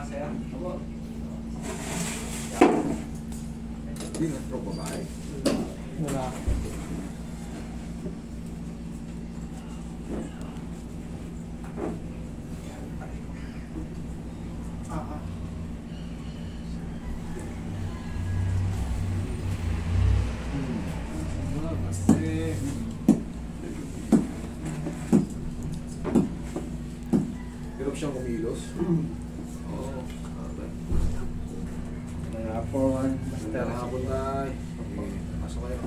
sir. Opo. Hindi na stroke babae. Wala. Kasi Hirap siyang kumilos. Oo. mga for one master. Hapon tayo. Pasok kayo.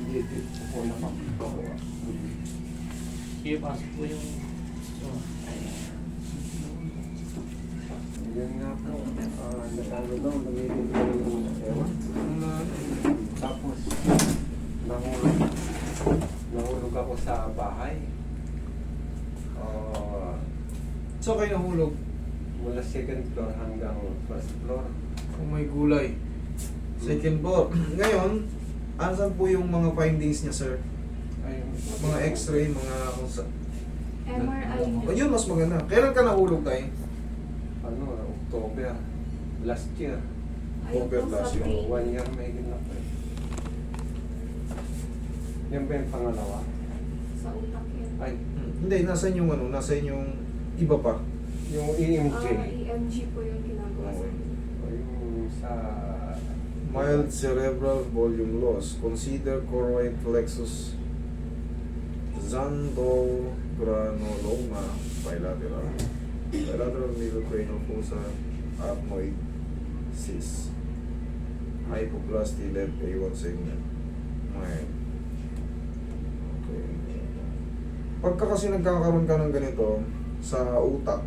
Hindi, upo lang ako. Sige, pasok po yung Yan nga po. Natalo daw, nangyayin ko yung ewan. Tapos, nahulog ako sa bahay. So kayo nahulog? Mula second floor hanggang first floor. Kung may gulay. Second floor. Ngayon, asan po yung mga findings niya, sir? Ayun. Mga x-ray, mga kung sa... MRI Oh, yun mas maganda. Kailan ka nahulog tayo? Ano, October. Last year. Ayun po sa Overlash yung brain. 1 year may ginap eh. Yan ba yung pangalawa? Sa utak yun. Ay, Hindi, nasan yung ano? Nasan yung iba pa? yung EMJ. EMG po yung ginagawa sa akin. O yung sa... Mild cerebral volume loss. Consider choroid plexus xanthogranuloma bilateral. Bilateral middle cranial fossa ethmoid cyst. Hypoplasty left A1 segment. Mild. Okay. Pagka kasi nagkakaroon ka ng ganito sa utak,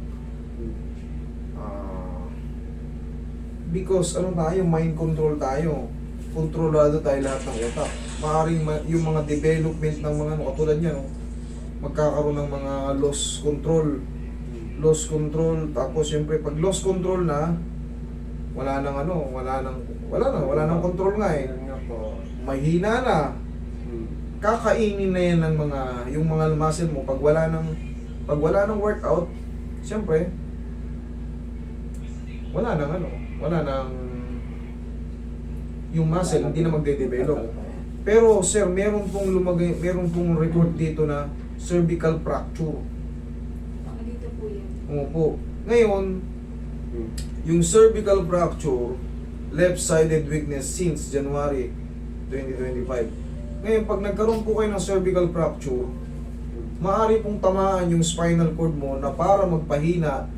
because ano tayo, mind control tayo. Kontrolado tayo lahat ng utak. Maaaring yung mga development ng mga ano, katulad niya, no? Magkakaroon ng mga loss control. Loss control, tapos siyempre pag loss control na, wala nang control nga eh. Yan nga po. Mahina na. Kakainin na yan ng mga, yung mga muscle mo, pag wala ng workout, siyempre, wala nang yung muscle hindi na magde-develop. Pero sir, meron pong report dito na cervical fracture. Dito po yan. Opo. Ngayon, yung cervical fracture, left-sided weakness since January 2025. Ngayon, pag nagkaroon po kayo ng cervical fracture, maaari pong tamaan yung spinal cord mo na para magpahina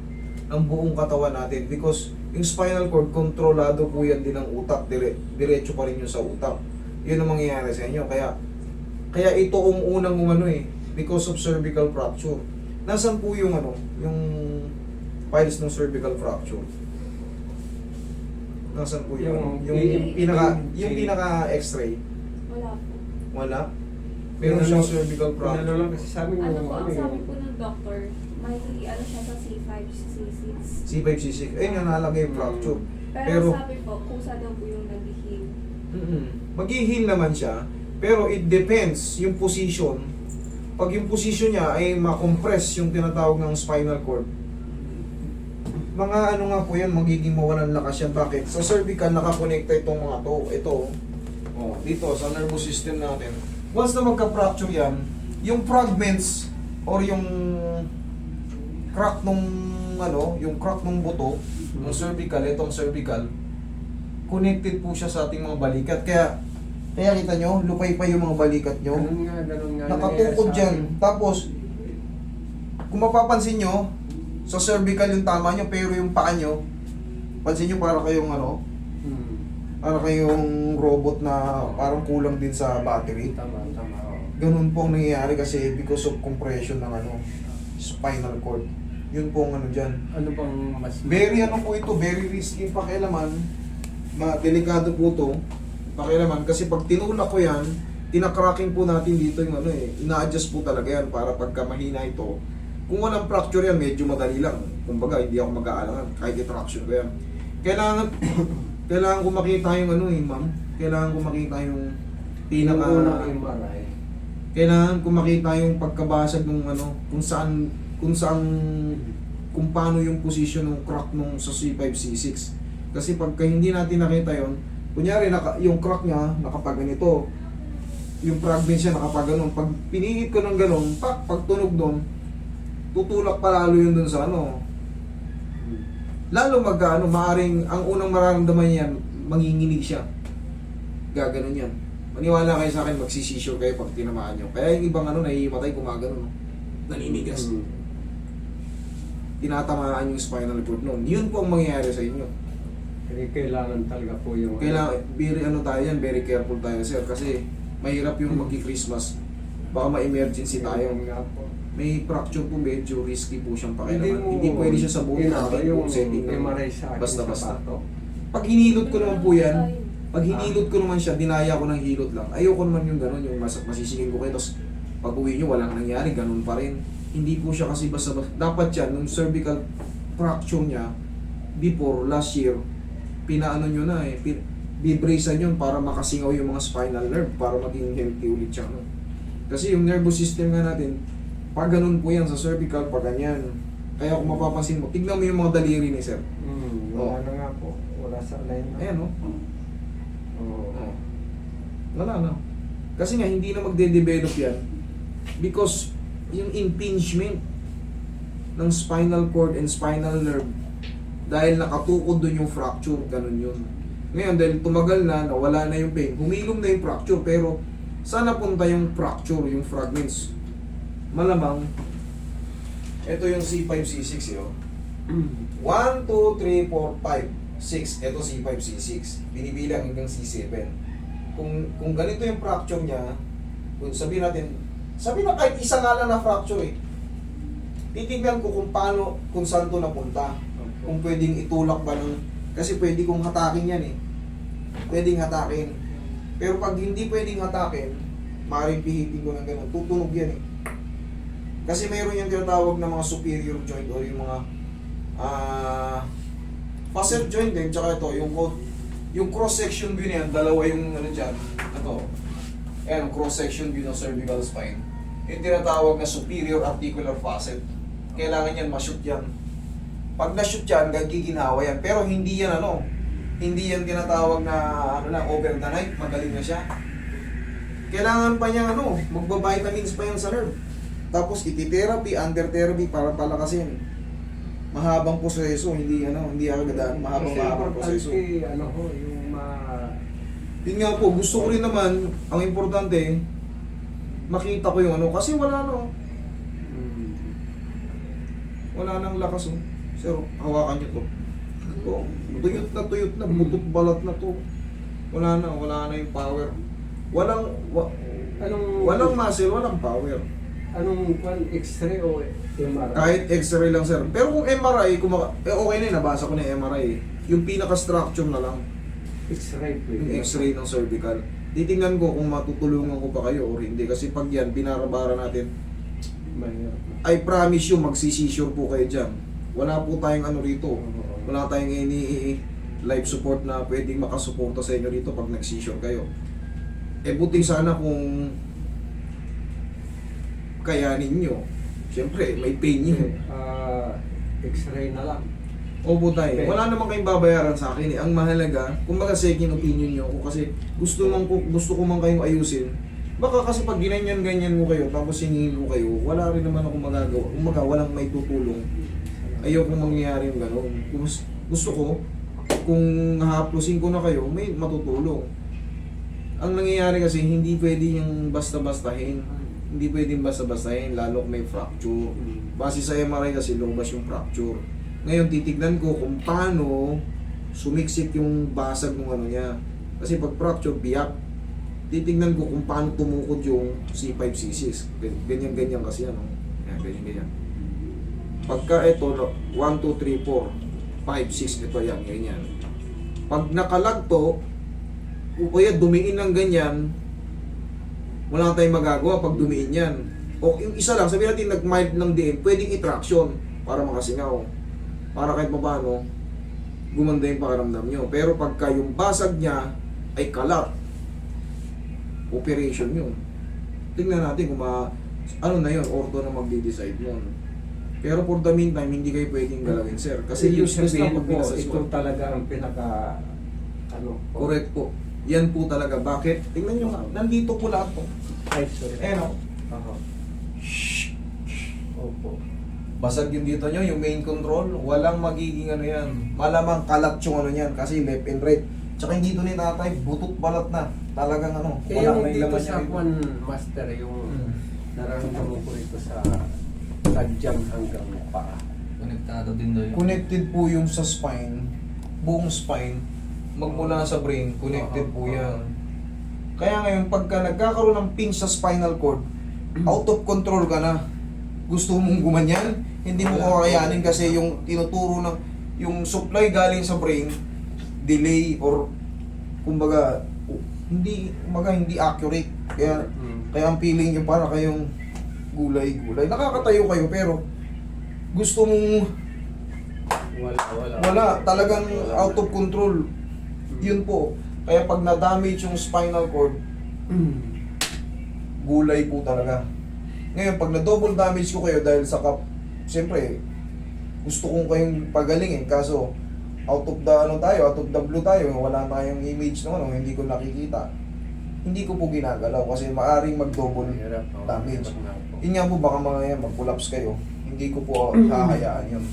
ng buong katawan natin, because yung spinal cord, kontrolado po yan din ng utak, diretso pa rin yun sa utak. Yun ang mangyayari sa inyo. Kaya ito ang unang umano because of cervical fracture. Nasaan po yung yung files ng cervical fracture? Nasaan po yung pinaka x-ray? Wala po. Wala. Meron siyang cervical Ano fracture. lang kasi sabi mo, Ano po, ang sabi po ng doctor, may ano siya sa C5, C6. C5, C6. Ayun nga nalagay yung fracture. Pero sabi po, kusa daw po yung nag-heal. Mag-heal naman siya, pero it depends yung position. Pag yung position niya ay ma-compress yung tinatawag ng spinal cord, mga ano nga po yan, magiging mawalan lakas yan. Bakit? Sa cervical nakakonekta itong mga to. Ito, dito sa nervous system natin. Once na magka-fracture yan, yung fragments or yung crack nung yung crack nung buto, ng cervical, itong cervical, connected po siya sa ating mga balikat. Kaya kita nyo, lupay pa yung mga balikat nyo. ganun nga. Nakatukod nangyayari sa dyan. akin. Tapos, kung mapapansin nyo, sa cervical yung tama nyo, pero yung paa nyo, pansin nyo para kayong para kayong robot na parang kulang din sa battery. Tama. Ganun po ang nangyayari kasi because of compression ng spinal cord. Yun po ang dyan. Ano bang mas... Very po ito, very risky pakialaman. Delikado po to. Pakialaman kasi pag tinulak ko yan, tinakracking po natin dito yung ina-adjust po talaga yan para pagka mahina ito. Kung walang fracture yan, medyo madali lang. Kumbaga, hindi ako mag-aalangan kahit i-traction ko yan. Kailangan ko makita yung ma'am. Kailangan ko makita yung pinaka... Yung unang MRI. Kailangan kung makita yung pagkabasag ng ano, kung paano yung position ng crack nung sa C5, C6. Kasi pagka hindi natin nakita yon, kunyari yung crack niya nakapaganito, yung fragment siya nakapaganon. Pag pinihit ko ng ganon, pag tunog doon, tutulak palalo yun dun sa ano. Lalo maaring ang unang mararamdaman niyan, manginginig siya. Gaganon yan. Maniwala kayo sa akin, magsisisure kayo pag tinamaan nyo. Kaya yung ibang nahihimatay, gumagano, naninigas. Tinatamaan yung spinal cord nun. Yun po ang mangyayari sa inyo. Kaya kailangan talaga po yung... Kailangan, very careful tayo, sir. Kasi mahirap yung magki-Christmas. Baka ma-emergency tayo. Nga po. May fracture po, medyo risky po siyang Hindi pakialaman. mo- Hindi pwede siya sa buong yung setting ng MRI sa akin basta-basta. sa bato. Pag hinilot ko naman po yan, pag hinilot ko naman siya, dinaya ko ng hilot lang. Ayoko naman yung gano'n, yung masisingin ko kayo, tapos pag uwi nyo, walang nangyari, ganun pa rin. Hindi po siya kasi basta dapat yan, nung cervical fracture niya, before, last year, pinaano nyo na bibracean yun para makasingaw yung mga spinal nerve, para maging healthy ulit siya. No? Kasi yung nervous system nga natin, pag ganun po yan sa cervical, pag ganyan. Kaya kung mapapansin mo, tignan mo yung mga daliri ni sir. Wala na nga po. Wala sa line na. Ayan, no? Oo. Oh. Wala na. Kasi nga, hindi na magde-develop yan because yung impingement ng spinal cord and spinal nerve dahil nakatukod dun yung fracture, ganun yun. Ngayon, dahil tumagal na, nawala na yung pain, humilom na yung fracture, pero saan napunta yung fracture, yung fragments? Malamang, ito yung C5, C6, yun. 1, 2, 3, 4, 5, 6. Ito C5, C6. Binibilang hanggang C7. Kung ganito yung fracture niya, kung sabihin na kahit isa nga lang na fracture titignan ko kung saan to napunta. Kung pwedeng itulak ba ng, kasi pwede kong hatakin yan Pwedeng hatakin. Pero pag hindi pwedeng hatakin, maaaring pihitin ko ng ganun, tutunog yan Kasi mayroon yung tinatawag na mga superior joint o yung mga facet joint din, tsaka ito, yung cross-section view niyan, dalawa yung dyan, ito. Ayan, cross-section view ng cervical spine. Yung tinatawag na superior articular facet. Kailangan yan, ma-shoot yan. Pag na-shoot yan, gagiginawa yan. Pero hindi yan hindi yan tinatawag na over the night, magaling na siya. Kailangan pa niya magbabitamins pa yan sa nerve. Tapos iti-therapy, under-therapy para palakasin. Mahabang proseso, hindi agad mahabang proseso. Kasi yung Yun nga po, gusto ko rin naman, ang importante, makita ko yung kasi wala wala nang lakas Sir, hawakan niyo to. Tuyot na, butot balat na to. Wala na yung power. Walang muscle, walang power. Anong X-ray o MRI? Kahit X-ray lang, sir. Pero kung MRI, okay na nabasa ko na yung MRI. Yung pinaka-structure na lang, X-ray po yung X-ray ng cervical. Titingnan ko kung matutulungan ko pa kayo or hindi. Kasi pag yan, binarabara natin, I promise you, magsisisure po kayo dyan. Wala po tayong rito. Wala tayong any life support na pwedeng makasuporta sa inyo dito pag nag-seizure kayo. Buti sana kung kayanin nyo. Siyempre, may pain yun. X-ray na lang. Opo tayo. Wala naman kayong babayaran sa akin. Ang mahalaga, kumbaga second opinion nyo ako kasi gusto ko man kayong ayusin. Baka kasi pag ganyan mo kayo, tapos hinihil ko kayo, wala rin naman akong magagawa. Kumbaga, walang may tutulong. Ayoko mangyayari yung gano'n. Gusto ko, kung haplusin ko na kayo, may matutulong. Ang nangyayari kasi, hindi pwede yung basta-bastahin. Hindi pwedeng basta-bastahin, lalo kung may fracture. Base sa MRI kasi, lumabas yung fracture. Ngayon, titignan ko kung paano sumiksik yung basag ng niya. Kasi pag fracture, biyak. Titignan ko kung paano tumukod yung C5, C6. Ganyan-ganyan kasi ganyan-ganyan. Pagka ito, 1, 2, 3, 4, 5, 6, ito yan, ganyan. Pag nakalag to, o kaya dumiin ng ganyan, wala tayong magagawa pag dumiin yan. O yung isa lang, sabihin natin nag-mild ng diin, pwedeng i-traction para makasingaw. Para kahit paano, gumanda yung pakiramdam nyo. Pero pagka yung basag niya ay kalat, operation yun. tingnan natin kung ano na yun, ortho na magde-decide nun. Pero for the meantime, hindi kayo pwedeng galawin, sir. Kasi useless lang pag po, binasas ito mo. talaga ang pinaka, ano, Correct po. Yan po talaga. Bakit? Tingnan nyo nga. Nandito po lahat po. Ay, sorry. Eh, no? Aha. Opo. Basag yung dito nyo, yung main control. Walang magiging ano yan. Malamang kalat yung ano yan. Kasi left and right. Tsaka yung dito ni tatay, butot balat na. Talagang ano. Eh, Wala yung may dito laman sa yan. One Master, yung nararamdaman ko rito sa tadyang hanggang paa. Konektado din daw yun. Connected po yung sa spine. Buong spine. Magmula sa brain, connected po yan. Kaya ngayon, pagka nagkakaroon ng pinch sa spinal cord, out of control ka na. Gusto mong gumanyan, hindi mo kakayanin kasi yung tinuturo ng yung supply galing sa brain, delay or kumbaga hindi accurate. Kaya ang feeling niyo para kayong gulay-gulay. Nakakatayo kayo pero gusto mong wala, talagang out of control. Yun po. Kaya pag na-damage yung spinal cord, gulay po talaga. Ngayon, pag na-double damage ko kayo dahil sa siyempre, gusto kong kayong pagalingin, kaso out of the out of the blue tayo, wala tayong image naman, hindi ko nakikita. Hindi ko po ginagalaw kasi maaring mag-double damage. Yun nga po, baka mga yan, mag-collapse kayo. Hindi ko po hahayaan yun.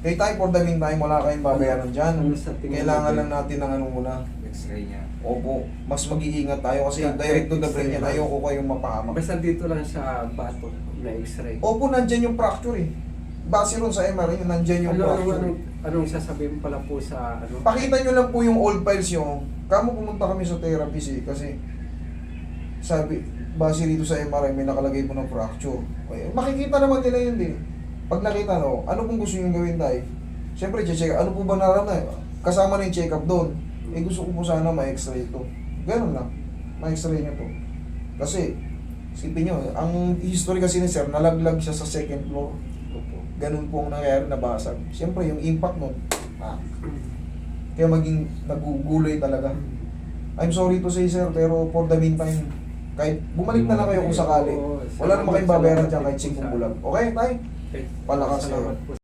Kaya tayo for the meantime, wala kayong babayaran dyan. Kailangan lang natin ng ano muna. X-ray niya. Opo, mas mag-iingat tayo kasi direct to the brain yan. Ayoko kayong mapahamak. Basta dito lang sa bato na x-ray. Opo, nandyan yung fracture eh. Base ron sa MRI, nandyan yung fracture. Anong sasabihin pala po sa ano? Pakita nyo lang po yung old files nyo. Kamo pumunta kami sa therapist eh, kasi sabi, base rito sa MRI may nakalagay po ng fracture. Okay. Makikita naman nila yun din. Pag nakita no, ano pong gusto nyo gawin tayo? Siyempre, check ano po ba nararamdaman? Kasama na yung check-up doon. Eh gusto ko po sana ma-x-ray ito. Ganun lang. Ma-x-ray nyo to. Kasi, isipin nyo, ang history kasi ni sir, nalaglag siya sa second floor. Opo. Ganun po ang nangyayari, nabasag. Siyempre, yung impact nun, kaya maging nagugulay talaga. I'm sorry to say sir, pero for the meantime, kahit bumalik na lang kayo kung sakali, wala naman kayong babayaran dyan kahit 5 bulan. Okay, tay? Okay. Palakas Salamat kayo. po.